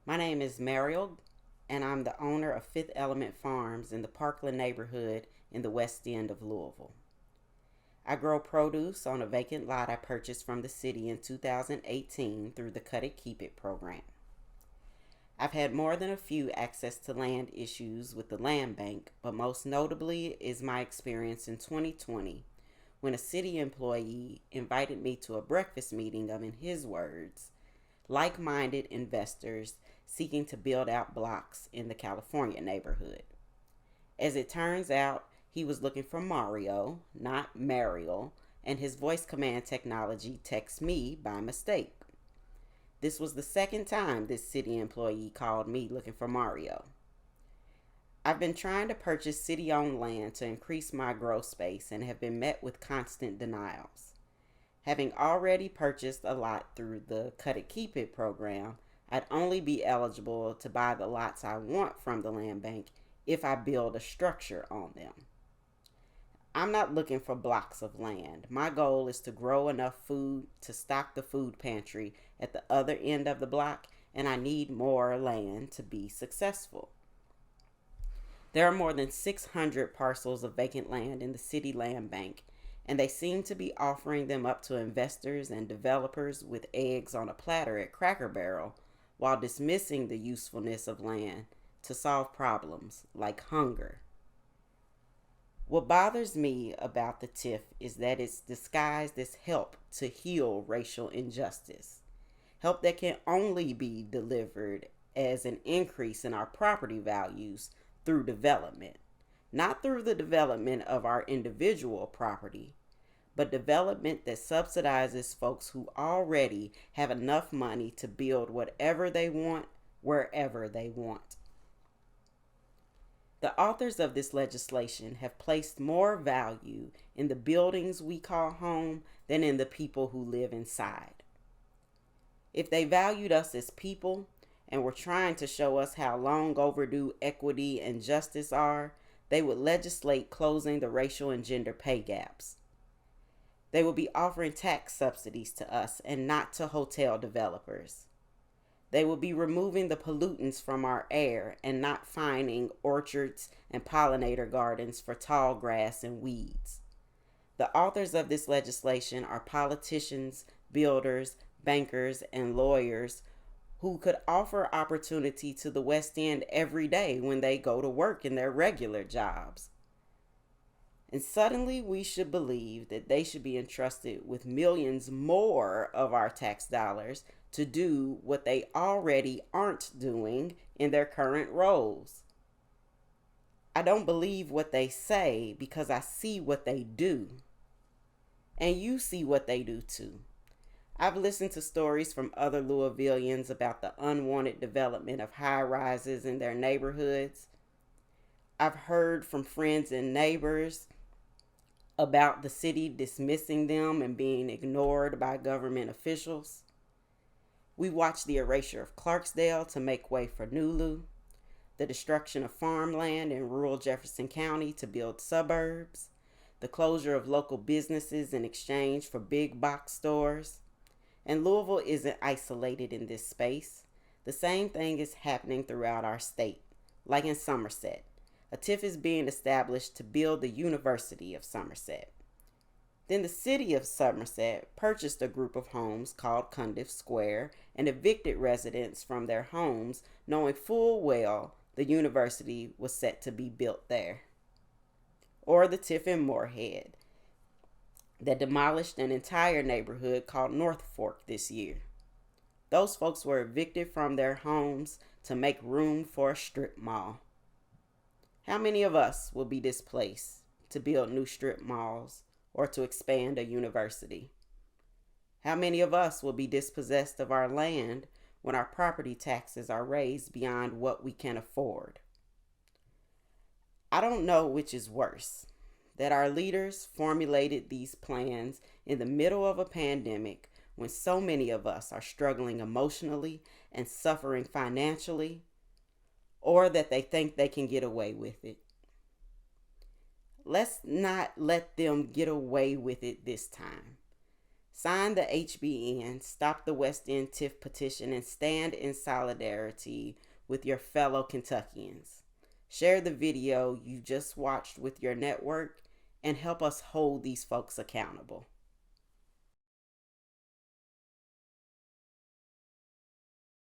My name is Mariel, and I'm the owner of Fifth Element Farms in the Parkland neighborhood in the west end of Louisville. I grow produce on a vacant lot I purchased from the city in 2018 through the Cut It Keep It program. I've had more than a few access to land issues with the land bank, but most notably is my experience in 2020 when a city employee invited me to a breakfast meeting of, in his words, like minded investors seeking to build out blocks in the California neighborhood. As it turns out, he was looking for Mario, not Mariel, and his voice command technology texted me by mistake. This was the second time this city employee called me looking for Mario. I've been trying to purchase city owned land to increase my grow space and have been met with constant denials. Having already purchased a lot through the Cut It Keep It program, I'd only be eligible to buy the lots I want from the land bank if I build a structure on them. I'm not looking for blocks of land. My goal is to grow enough food to stock the food pantry at the other end of the block, and I need more land to be successful. There are more than 600 parcels of vacant land in the city land bank, and they seem to be offering them up to investors and developers with eggs on a platter at Cracker Barrel while dismissing the usefulness of land to solve problems like hunger. What bothers me about the TIF is that it's disguised as help to heal racial injustice, help that can only be delivered as an increase in our property values through development, not through the development of our individual property, but development that subsidizes folks who already have enough money to build whatever they want, wherever they want. The authors of this legislation have placed more value in the buildings we call home than in the people who live inside. If they valued us as people and were trying to show us how long overdue equity and justice are, they would legislate closing the racial and gender pay gaps. They would be offering tax subsidies to us and not to hotel developers. They will be removing the pollutants from our air and not fining orchards and pollinator gardens for tall grass and weeds. The authors of this legislation are politicians, builders, bankers, and lawyers who could offer opportunity to the West End every day when they go to work in their regular jobs. And suddenly we should believe that they should be entrusted with millions more of our tax dollars to do what they already aren't doing in their current roles. I don't believe what they say because I see what they do. And you see what they do too. I've listened to stories from other Louisvillians about the unwanted development of high rises in their neighborhoods. I've heard from friends and neighbors about the city dismissing them and being ignored by government officials. We watched the erasure of Clarksdale to make way for Nulu, the destruction of farmland in rural Jefferson County to build suburbs, the closure of local businesses in exchange for big box stores. And Louisville isn't isolated in this space. The same thing is happening throughout our state, like in Somerset. A TIF is being established to build the University of Somerset. Then the city of Somerset purchased a group of homes called Cundiff Square and evicted residents from their homes, knowing full well the university was set to be built there. Or the TIF in Moorhead that demolished an entire neighborhood called North Fork this year. Those folks were evicted from their homes to make room for a strip mall. How many of us will be displaced to build new strip malls or to expand a university? How many of us will be dispossessed of our land when our property taxes are raised beyond what we can afford? I don't know which is worse, that our leaders formulated these plans in the middle of a pandemic when so many of us are struggling emotionally and suffering financially, or that they think they can get away with it. Let's not let them get away with it this time. Sign the HBN, Stop the West End TIF petition, and stand in solidarity with your fellow Kentuckians. Share the video you just watched with your network and help us hold these folks accountable.